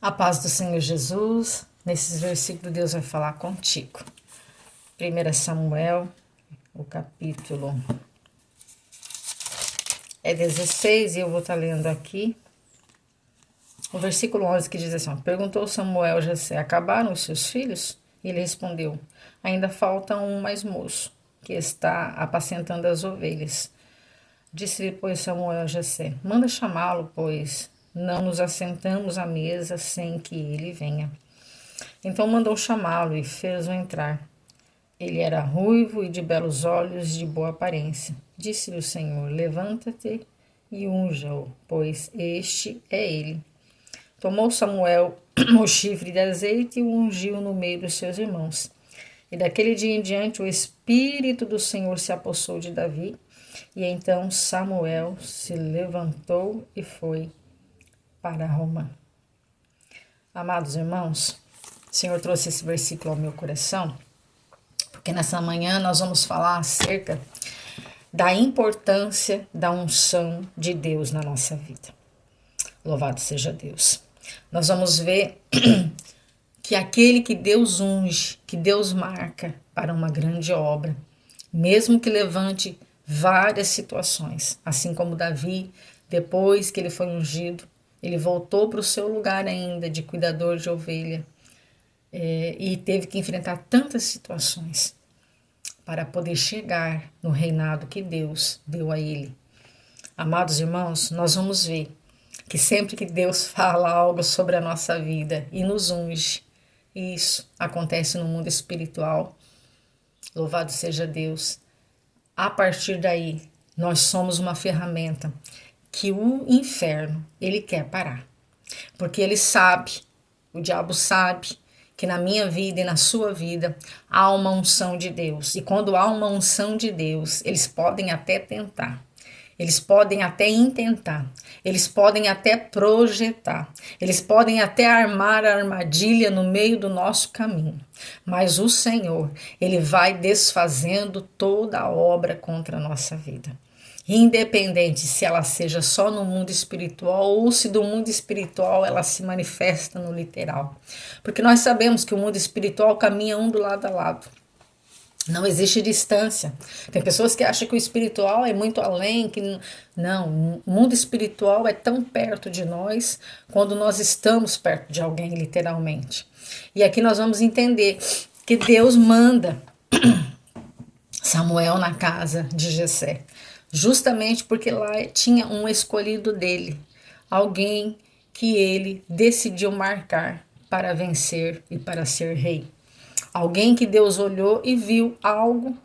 A paz do Senhor Jesus, nesses versículos Deus vai falar contigo. 1 Samuel, o capítulo é 16 e eu vou estar lendo aqui. O versículo 11 que diz assim, perguntou Samuel a Jessé, acabaram os seus filhos? E ele respondeu, ainda falta um mais moço, que está apacentando as ovelhas. Disse-lhe, pois, Samuel a Jessé, manda chamá-lo, pois não nos assentamos à mesa sem que ele venha. Então mandou chamá-lo e fez-o entrar. Ele era ruivo e de belos olhos e de boa aparência. Disse-lhe o Senhor, levanta-te e unja-o, pois este é ele. Tomou Samuel o chifre de azeite e o ungiu no meio dos seus irmãos. E daquele dia em diante o Espírito do Senhor se apossou de Davi, e então Samuel se levantou e foi para Roma. Amados irmãos, o Senhor trouxe esse versículo ao meu coração, porque nessa manhã nós vamos falar acerca da importância da unção de Deus na nossa vida. Louvado seja Deus. Nós vamos ver que aquele que Deus unge, que Deus marca para uma grande obra, mesmo que levante várias situações, assim como Davi, depois que ele foi ungido, ele voltou para o seu lugar ainda de cuidador de ovelha e teve que enfrentar tantas situações para poder chegar no reinado que Deus deu a ele. Amados irmãos, nós vamos ver que sempre que Deus fala algo sobre a nossa vida e nos unge, isso acontece no mundo espiritual. Louvado seja Deus. A partir daí, nós somos uma ferramenta que o inferno, ele quer parar. Porque ele sabe, o diabo sabe, que na minha vida e na sua vida há uma unção de Deus. E quando há uma unção de Deus, eles podem até tentar. Eles podem até intentar, eles podem até projetar, eles podem até armar a armadilha no meio do nosso caminho. Mas o Senhor, Ele vai desfazendo toda a obra contra a nossa vida. Independente se ela seja só no mundo espiritual ou se do mundo espiritual ela se manifesta no literal. Porque nós sabemos que o mundo espiritual caminha um do lado a lado. Não existe distância. Tem pessoas que acham que o espiritual é muito além, que não, o mundo espiritual é tão perto de nós quando nós estamos perto de alguém, literalmente. E aqui nós vamos entender que Deus manda Samuel na casa de Jessé, justamente porque lá tinha um escolhido dele, alguém que ele decidiu marcar para vencer e para ser rei. Alguém que Deus olhou e viu algo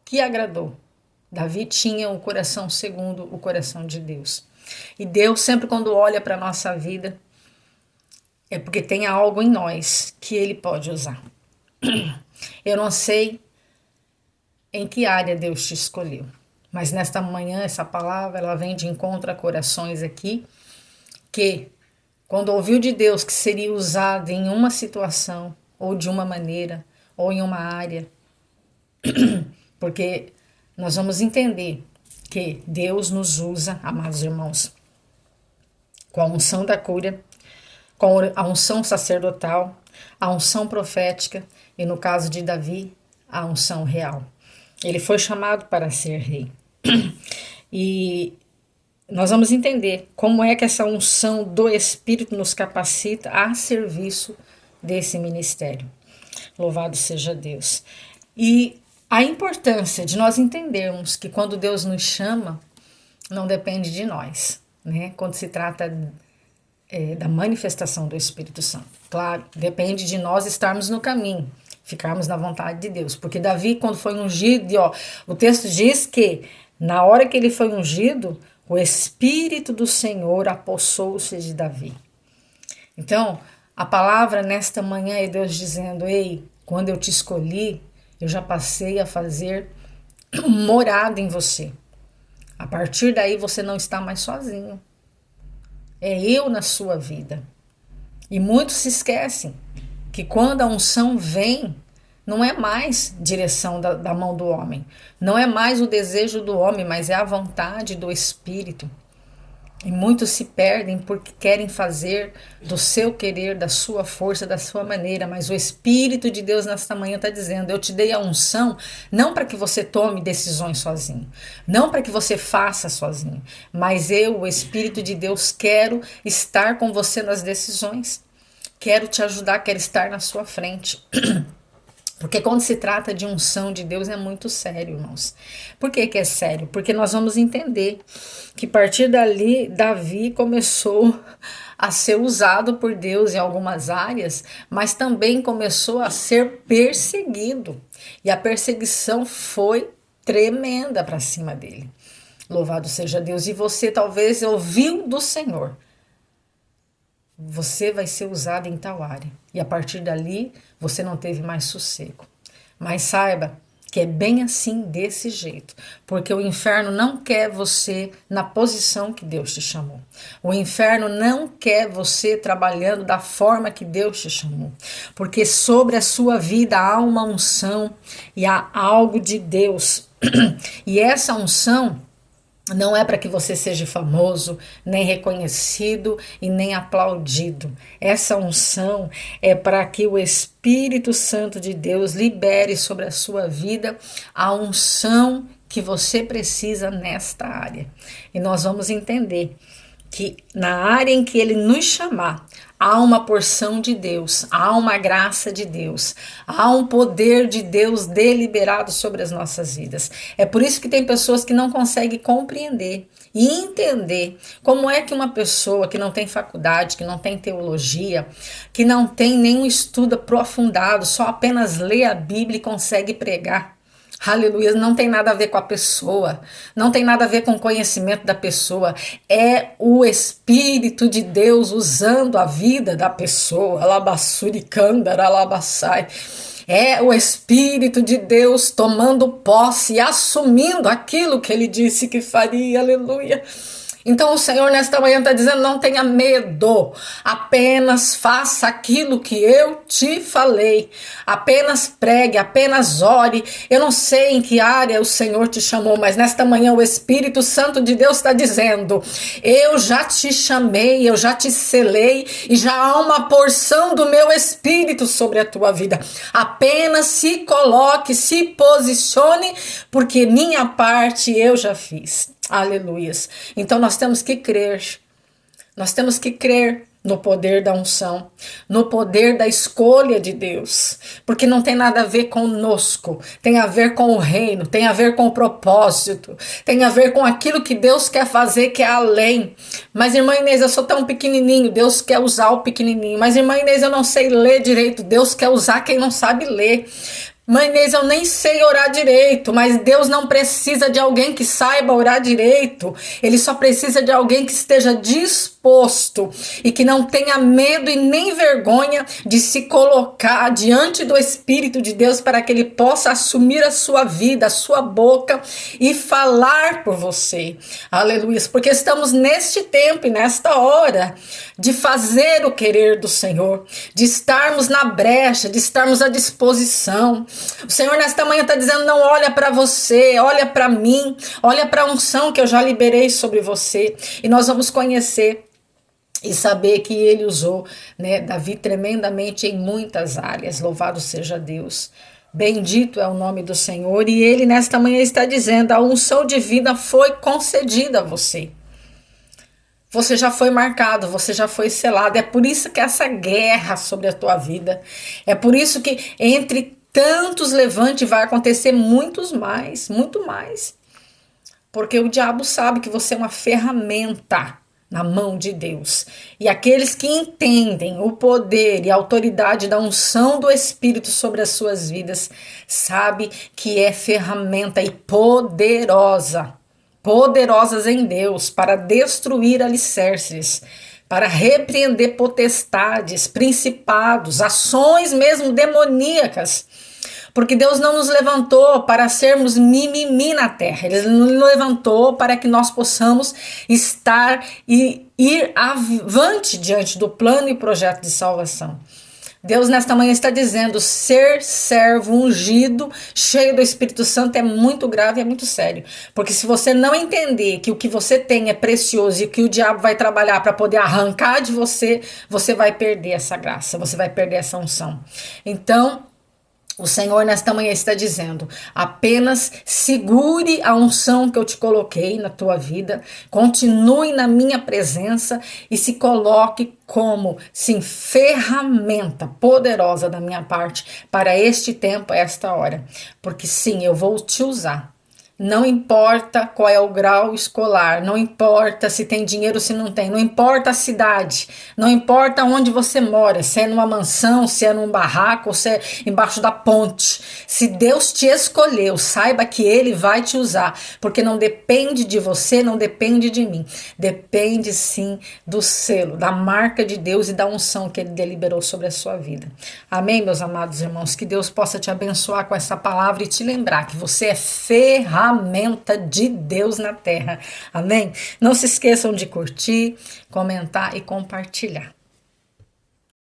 que agradou. Davi tinha um coração segundo o coração de Deus. E Deus sempre quando olha para a nossa vida, é porque tem algo em nós que Ele pode usar. Eu não sei em que área Deus te escolheu, mas nesta manhã essa palavra ela vem de encontro a corações aqui, que quando ouviu de Deus que seria usado em uma situação, ou de uma maneira, ou em uma área, porque nós vamos entender que Deus nos usa, amados irmãos, com a unção da cura, com a unção sacerdotal, a unção profética e, no caso de Davi, a unção real. Ele foi chamado para ser rei. E nós vamos entender como é que essa unção do Espírito nos capacita a serviço desse ministério. Louvado seja Deus. E a importância de nós entendermos que quando Deus nos chama, não depende de nós, né? Quando se trata da manifestação do Espírito Santo. Claro, depende de nós estarmos no caminho, ficarmos na vontade de Deus. Porque Davi, quando foi ungido, o texto diz que na hora que ele foi ungido, o Espírito do Senhor apossou-se de Davi. Então, a palavra nesta manhã é Deus dizendo, ei, quando eu te escolhi, eu já passei a fazer morada em você. A partir daí você não está mais sozinho. É eu na sua vida. E muitos se esquecem que quando a unção vem, não é mais direção da mão do homem. Não é mais o desejo do homem, mas é a vontade do Espírito. E muitos se perdem porque querem fazer do seu querer, da sua força, da sua maneira. Mas o Espírito de Deus nesta manhã está dizendo: eu te dei a unção não para que você tome decisões sozinho, não para que você faça sozinho, mas eu, o Espírito de Deus, quero estar com você nas decisões. Quero te ajudar, quero estar na sua frente. Porque quando se trata de unção de Deus é muito sério, irmãos. Por que é sério? Porque nós vamos entender que a partir dali Davi começou a ser usado por Deus em algumas áreas, mas também começou a ser perseguido. E a perseguição foi tremenda para cima dele. Louvado seja Deus. E você talvez ouviu do Senhor: você vai ser usado em tal área. E a partir dali, você não teve mais sossego. Mas saiba que é bem assim, desse jeito. Porque o inferno não quer você na posição que Deus te chamou. O inferno não quer você trabalhando da forma que Deus te chamou. Porque sobre a sua vida há uma unção e há algo de Deus. E essa unção não é para que você seja famoso, nem reconhecido e nem aplaudido. Essa unção é para que o Espírito Santo de Deus libere sobre a sua vida a unção que você precisa nesta área. E nós vamos entender que na área em que Ele nos chamar, há uma porção de Deus, há uma graça de Deus, há um poder de Deus deliberado sobre as nossas vidas. É por isso que tem pessoas que não conseguem compreender e entender como é que uma pessoa que não tem faculdade, que não tem teologia, que não tem nenhum estudo aprofundado, só apenas lê a Bíblia e consegue pregar. Aleluia, não tem nada a ver com a pessoa, não tem nada a ver com o conhecimento da pessoa, é o Espírito de Deus usando a vida da pessoa, alabassuricandara, alabassai. É o Espírito de Deus tomando posse e assumindo aquilo que Ele disse que faria, aleluia. Então o Senhor nesta manhã está dizendo: não tenha medo, apenas faça aquilo que eu te falei, apenas pregue, apenas ore. Eu não sei em que área o Senhor te chamou, mas nesta manhã o Espírito Santo de Deus está dizendo: eu já te chamei, eu já te selei e já há uma porção do meu Espírito sobre a tua vida. Apenas se coloque, se posicione, porque minha parte eu já fiz. Aleluias. Então nós temos que crer. Nós temos que crer no poder da unção, no poder da escolha de Deus, porque não tem nada a ver conosco, tem a ver com o reino, tem a ver com o propósito, tem a ver com aquilo que Deus quer fazer, que é além. Mas irmã Inês, eu sou tão pequenininho, Deus quer usar o pequenininho. Mas irmã Inês, eu não sei ler direito, Deus quer usar quem não sabe ler. Mãe Inês, eu nem sei orar direito, mas Deus não precisa de alguém que saiba orar direito. Ele só precisa de alguém que esteja disposto e que não tenha medo e nem vergonha de se colocar diante do Espírito de Deus para que Ele possa assumir a sua vida, a sua boca e falar por você. Aleluia. Porque estamos neste tempo e nesta hora de fazer o querer do Senhor, de estarmos na brecha, de estarmos à disposição. O Senhor nesta manhã está dizendo: não olha para você, olha para mim, olha para a unção que eu já liberei sobre você. E nós vamos conhecer e saber que Ele usou, né, Davi tremendamente em muitas áreas. Louvado seja Deus. Bendito é o nome do Senhor. E Ele nesta manhã está dizendo: a unção divina foi concedida a você. Você já foi marcado, você já foi selado. É por isso que essa guerra sobre a tua vida, é por isso que entre tantos levantes vai acontecer muitos mais, muito mais. Porque o diabo sabe que você é uma ferramenta na mão de Deus. E aqueles que entendem o poder e a autoridade da unção do Espírito sobre as suas vidas, sabe que é ferramenta e poderosas em Deus para destruir alicerces, para repreender potestades, principados, ações mesmo demoníacas. Porque Deus não nos levantou para sermos mimimi na terra. Ele nos levantou para que nós possamos estar e ir avante diante do plano e projeto de salvação. Deus nesta manhã está dizendo, ser servo ungido, cheio do Espírito Santo é muito grave, é muito sério. Porque se você não entender que o que você tem é precioso e que o diabo vai trabalhar para poder arrancar de você, você vai perder essa graça, você vai perder essa unção. Então, o Senhor nesta manhã está dizendo, apenas segure a unção que eu te coloquei na tua vida, continue na minha presença e se coloque como, sim, ferramenta poderosa da minha parte para este tempo, esta hora. Porque sim, eu vou te usar. Não importa qual é o grau escolar, não importa se tem dinheiro ou se não tem, não importa a cidade, não importa onde você mora, se é numa mansão, se é num barraco ou se é embaixo da ponte. Se Deus te escolheu, saiba que Ele vai te usar, porque não depende de você, não depende de mim, depende sim do selo, da marca de Deus e da unção que Ele deliberou sobre a sua vida. Amém, meus amados irmãos? Que Deus possa te abençoar com essa palavra e te lembrar que você é ferramenta de Deus na terra. Amém? Não se esqueçam de curtir, comentar e compartilhar.